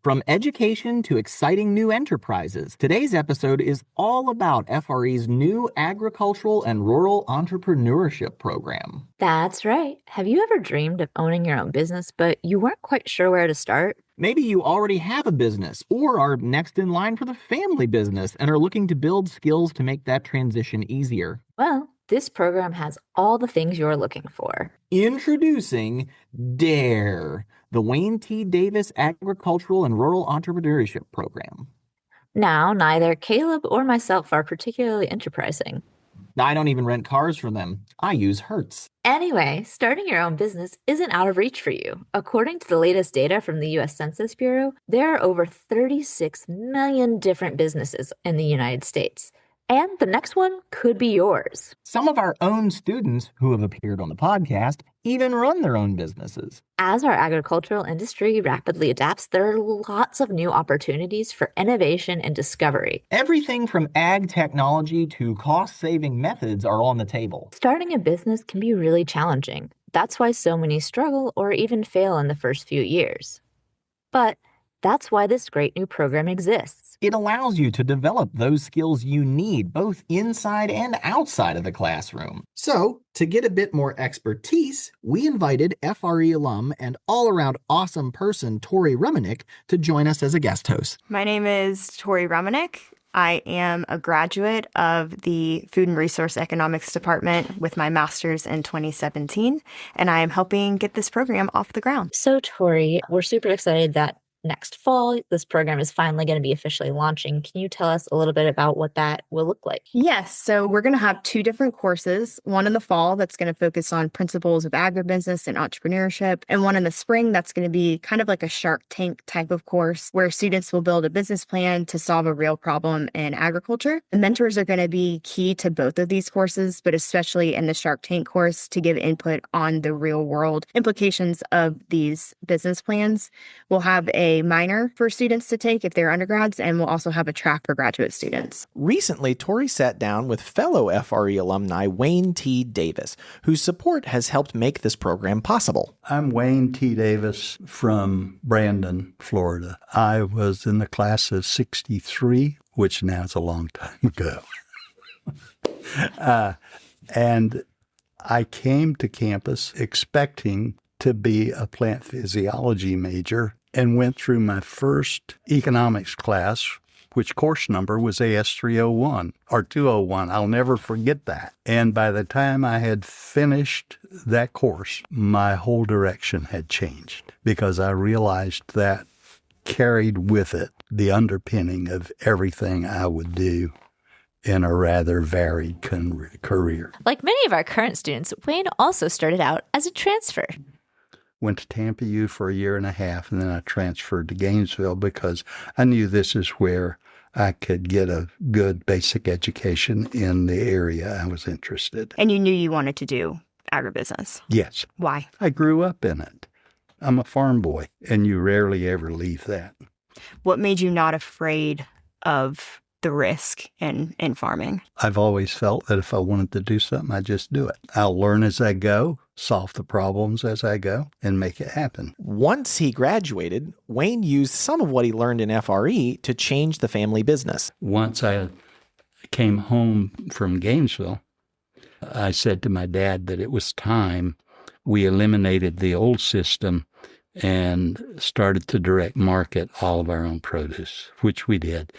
From education to exciting new enterprises, today's episode is all about FRE's new Agricultural and Rural Entrepreneurship program. That's right. Have you ever dreamed of owning your own business, but you weren't quite sure where to start? Maybe you already have a business or are next in line for the family business and are looking to build skills to make that transition easier. Well, this program has all the things you're looking for. Introducing DARE, the Wayne T. Davis Agricultural and Rural Entrepreneurship Program. Now, neither Caleb or myself are particularly enterprising. I don't even rent cars from them. I use Hertz. Anyway, starting your own business isn't out of reach for you. According to the latest data from the U.S. Census Bureau, there are over 36 million different businesses in the United States. And the next one could be yours. Some of our own students who have appeared on the podcast even run their own businesses. As our agricultural industry rapidly adapts, there are lots of new opportunities for innovation and discovery. Everything from ag technology to cost-saving methods are on the table. Starting a business can be really challenging. That's why so many struggle or even fail in the first few years. But that's why this great new program exists. It allows you to develop those skills you need both inside and outside of the classroom. So, to get a bit more expertise, we invited FRE alum and all-around awesome person Tori Rumenick to join us as a guest host. My name is Tori Rumenick. I am a graduate of the Food and Resource Economics Department with my master's in 2017, and I am helping get this program off the ground. So, Tori, we're super excited that next fall, this program is finally going to be officially launching. Can you tell us a little bit about what that will look like? Yes. So we're going to have two different courses, one in the fall that's going to focus on principles of agribusiness and entrepreneurship, and one in the spring that's going to be kind of like a Shark Tank type of course where students will build a business plan to solve a real problem in agriculture. The mentors are going to be key to both of these courses, but especially in the Shark Tank course to give input on the real world implications of these business plans. We'll have a minor for students to take if they're undergrads, and we'll also have a track for graduate students. Recently, Tori sat down with fellow FRE alumni Wayne T. Davis, whose support has helped make this program possible. I'm Wayne T. Davis from Brandon, Florida. I was in the class of 63, which now is a long time ago. And I came to campus expecting to be a plant physiology major and went through my first economics class, which course number was AS 301 or 201. I'll never forget that. And by the time I had finished that course, my whole direction had changed because I realized that carried with it the underpinning of everything I would do in a rather varied career. Like many of our current students, Wayne also started out as a transfer. Went to Tampa U for a year and a half, and then I transferred to Gainesville because I knew this is where I could get a good basic education in the area I was interested. And you knew you wanted to do agribusiness? Yes. Why? I grew up in it. I'm a farm boy, and you rarely ever leave that. What made you not afraid of the risk in farming? I've always felt that if I wanted to do something, I'd just do it. I'll learn as I go, solve the problems as I go, and make it happen. Once he graduated, Wayne used some of what he learned in FRE to change the family business. Once I came home from Gainesville, I said to my dad that it was time we eliminated the old system and started to direct market all of our own produce, which we did.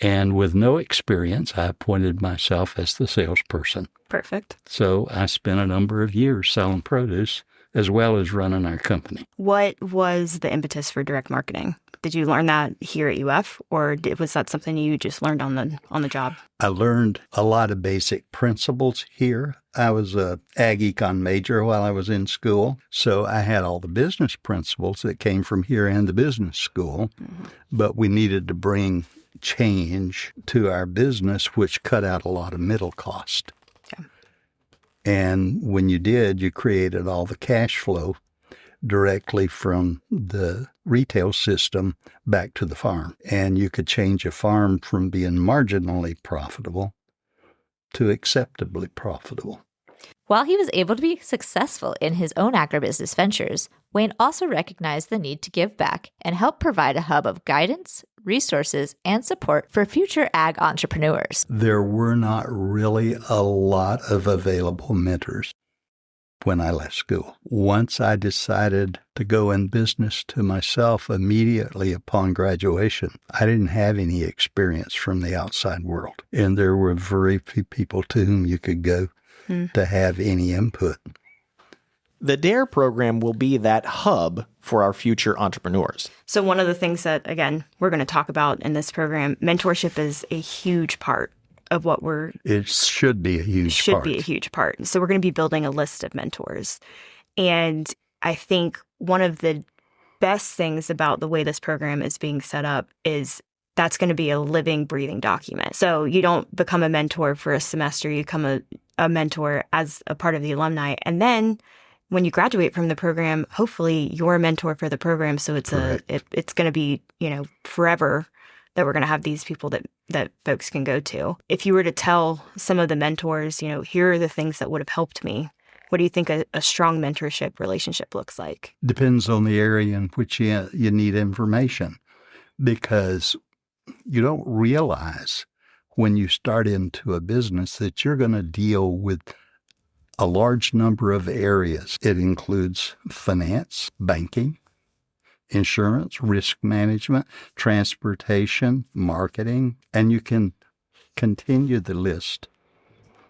And with no experience, I appointed myself as the salesperson. Perfect. So I spent a number of years selling produce as well as running our company. What was the impetus for direct marketing? Did you learn that here at UF, or was that something you just learned on the job? I learned a lot of basic principles here. I was a ag econ major while I was in school, so I had all the business principles that came from here and the business school, but we needed to bring change to our business, which cut out a lot of middle cost. Okay. And when you did, you created all the cash flow directly from the retail system back to the farm. And you could change a farm from being marginally profitable to acceptably profitable. While he was able to be successful in his own agribusiness ventures, Wayne also recognized the need to give back and help provide a hub of guidance, resources, and support for future ag entrepreneurs. There were not really a lot of available mentors when I left school. Once I decided to go in business to myself immediately upon graduation, I didn't have any experience from the outside world. And there were very few people to whom you could go to have any input. The DARE program will be that hub for our future entrepreneurs. So one of the things that, again, we're going to talk about in this program, mentorship is a huge part of what It should be a huge part. So we're going to be building a list of mentors. And I think one of the best things about the way this program is being set up is that's going to be a living, breathing document. So you don't become a mentor for a semester, you become a mentor as a part of the alumni. And then when you graduate from the program, hopefully you're a mentor for the program. So it's it's going to be, forever that we're going to have these people that folks can go to. If you were to tell some of the mentors, here are the things that would have helped me, what do you think a strong mentorship relationship looks like? Depends on the area in which you need information, because you don't realize when you start into a business that you're going to deal with a large number of areas. It includes finance, banking, insurance, risk management, transportation, marketing, and you can continue the list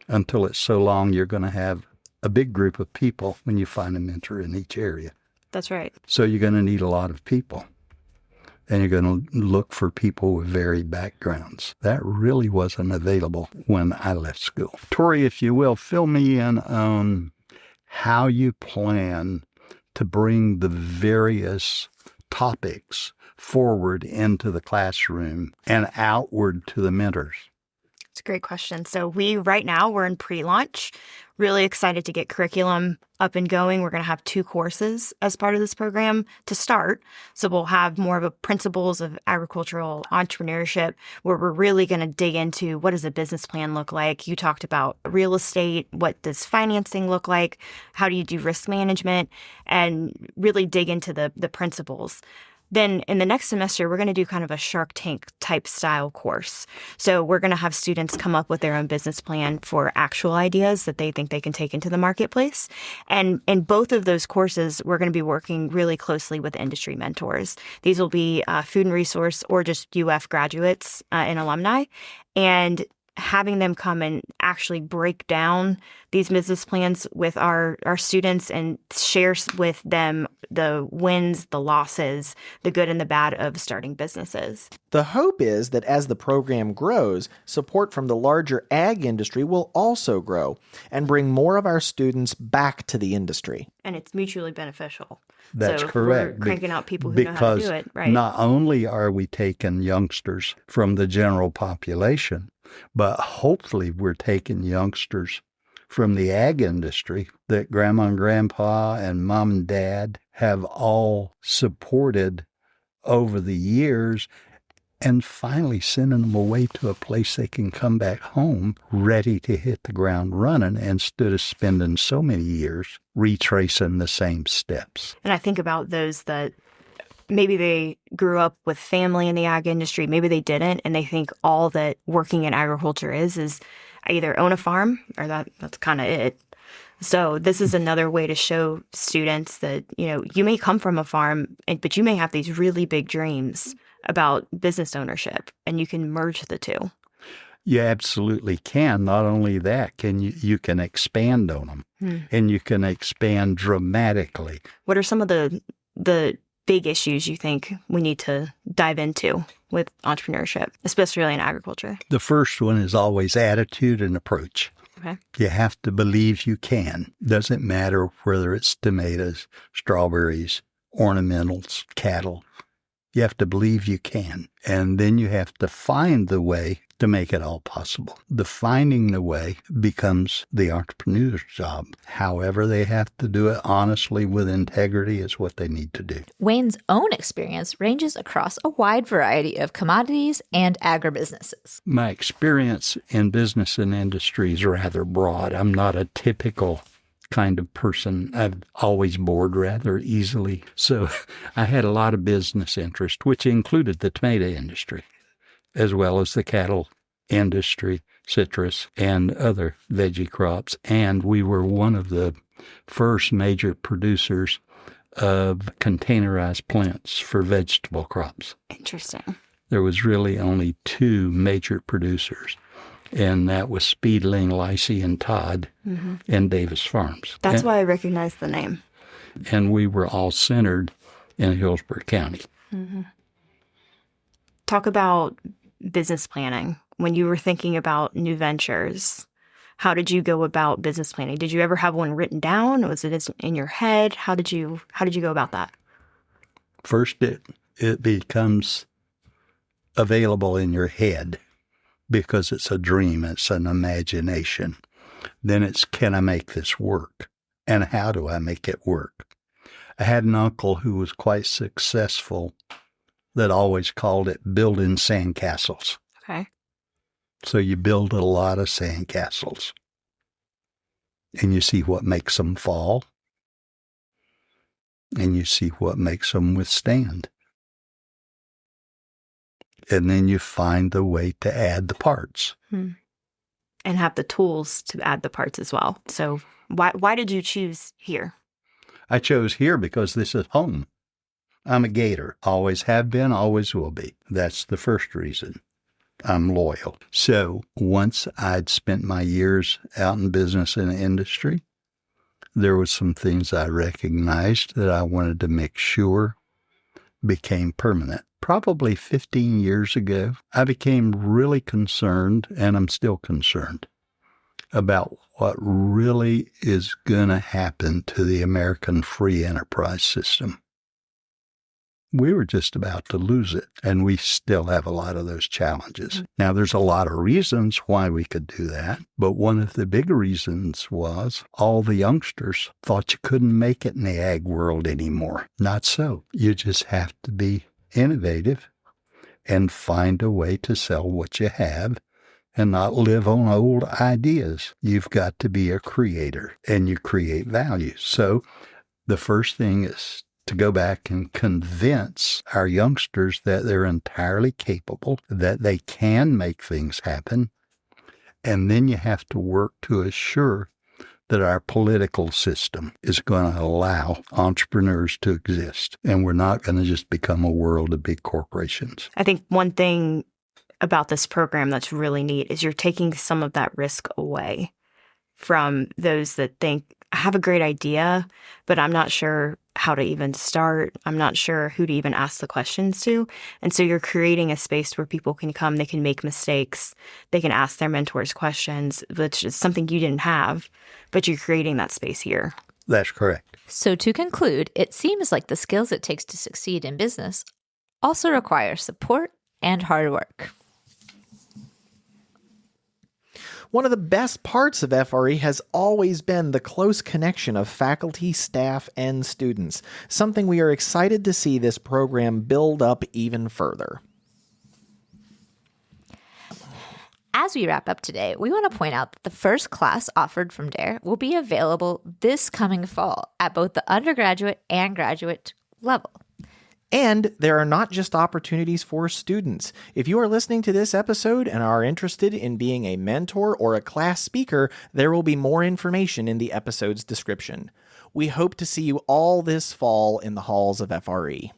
until it's so long you're going to have a big group of people when you find a mentor in each area. That's right. So you're going to need a lot of people, and you're going to look for people with varied backgrounds. That really wasn't available when I left school. Tori, if you will, fill me in on how you plan to bring the various topics forward into the classroom and outward to the mentors. It's a great question. So right now we're in pre-launch, really excited to get curriculum up and going. We're going to have 2 courses as part of this program to start. So we'll have more of a principles of agricultural entrepreneurship, where we're really going to dig into what does a business plan look like. You talked about real estate. What does financing look like? How do you do risk management? And really dig into the principles. Then in the next semester, we're going to do kind of a Shark Tank type style course. So we're going to have students come up with their own business plan for actual ideas that they think they can take into the marketplace. And in both of those courses, we're going to be working really closely with industry mentors. These will be food and resource or just UF graduates and alumni. And having them come and actually break down these business plans with our students and share with them the wins, the losses, the good and the bad of starting businesses. The hope is that as the program grows, support from the larger ag industry will also grow and bring more of our students back to the industry. And it's mutually beneficial. That's so correct. We're cranking out people who know how to do it, right? Not only are we taking youngsters from the general population, but hopefully we're taking youngsters from the ag industry that grandma and grandpa and mom and dad have all supported over the years, and finally sending them away to a place they can come back home ready to hit the ground running instead of spending so many years retracing the same steps. And I think about those that maybe they grew up with family in the ag industry, maybe they didn't, and they think all that working in agriculture is I either own a farm or that's kind of it. So this is another way to show students that, you may come from a farm, but you may have these really big dreams about business ownership, and you can merge the two. You absolutely can. Not only that, you can expand on them, and you can expand dramatically. What are some of the big issues you think we need to dive into with entrepreneurship, especially in agriculture? The first one is always attitude and approach. Okay. You have to believe you can. Doesn't matter whether it's tomatoes, strawberries, ornamentals, cattle. You have to believe you can. And then you have to find the way to make it all possible. The finding the way becomes the entrepreneur's job. However, they have to do it honestly with integrity is what they need to do. Wayne's own experience ranges across a wide variety of commodities and agribusinesses. My experience in business and industry is rather broad. I'm not a typical kind of person. I've always bored rather easily. So I had a lot of business interest, which included the tomato industry, as well as the cattle industry, citrus, and other veggie crops. And we were one of the first major producers of containerized plants for vegetable crops. Interesting. There was really only two major producers, and that was Speedling, Lacey, and Todd, and Davis Farms. That's why I recognize the name. And we were all centered in Hillsborough County. Talk about business planning. When you were thinking about new ventures, how did you go about business planning? Did you ever have one written down? Was it in your head? How did you go about that? First, it becomes available in your head because it's a dream, it's an imagination. Then it's, can I make this work? And how do I make it work? I had an uncle who was quite successful that always called it building sandcastles. Okay. So you build a lot of sandcastles, and you see what makes them fall, and you see what makes them withstand. And then you find the way to add the parts. And have the tools to add the parts as well. So why did you choose here? I chose here because this is home. I'm a Gator. Always have been, always will be. That's the first reason. I'm loyal. So once I'd spent my years out in business and industry, there was some things I recognized that I wanted to make sure became permanent. Probably 15 years ago, I became really concerned, and I'm still concerned, about what really is going to happen to the American free enterprise system. We were just about to lose it, and we still have a lot of those challenges. Now, there's a lot of reasons why we could do that, but one of the big reasons was all the youngsters thought you couldn't make it in the ag world anymore. Not so. You just have to be innovative and find a way to sell what you have and not live on old ideas. You've got to be a creator, and you create value. So the first thing is to go back and convince our youngsters that they're entirely capable, that they can make things happen. And then you have to work to assure that our political system is going to allow entrepreneurs to exist. And we're not going to just become a world of big corporations. I think one thing about this program that's really neat is you're taking some of that risk away from those that think, I have a great idea, but I'm not sure how to even start. I'm not sure who to even ask the questions to. And so you're creating a space where people can come, they can make mistakes, they can ask their mentors questions, which is something you didn't have, but you're creating that space here. That's correct. So to conclude, it seems like the skills it takes to succeed in business also require support and hard work. One of the best parts of FRE has always been the close connection of faculty, staff, and students, something we are excited to see this program build up even further. As we wrap up today, we want to point out that the first class offered from DARE will be available this coming fall at both the undergraduate and graduate level. And there are not just opportunities for students. If you are listening to this episode and are interested in being a mentor or a class speaker, there will be more information in the episode's description. We hope to see you all this fall in the halls of FRE.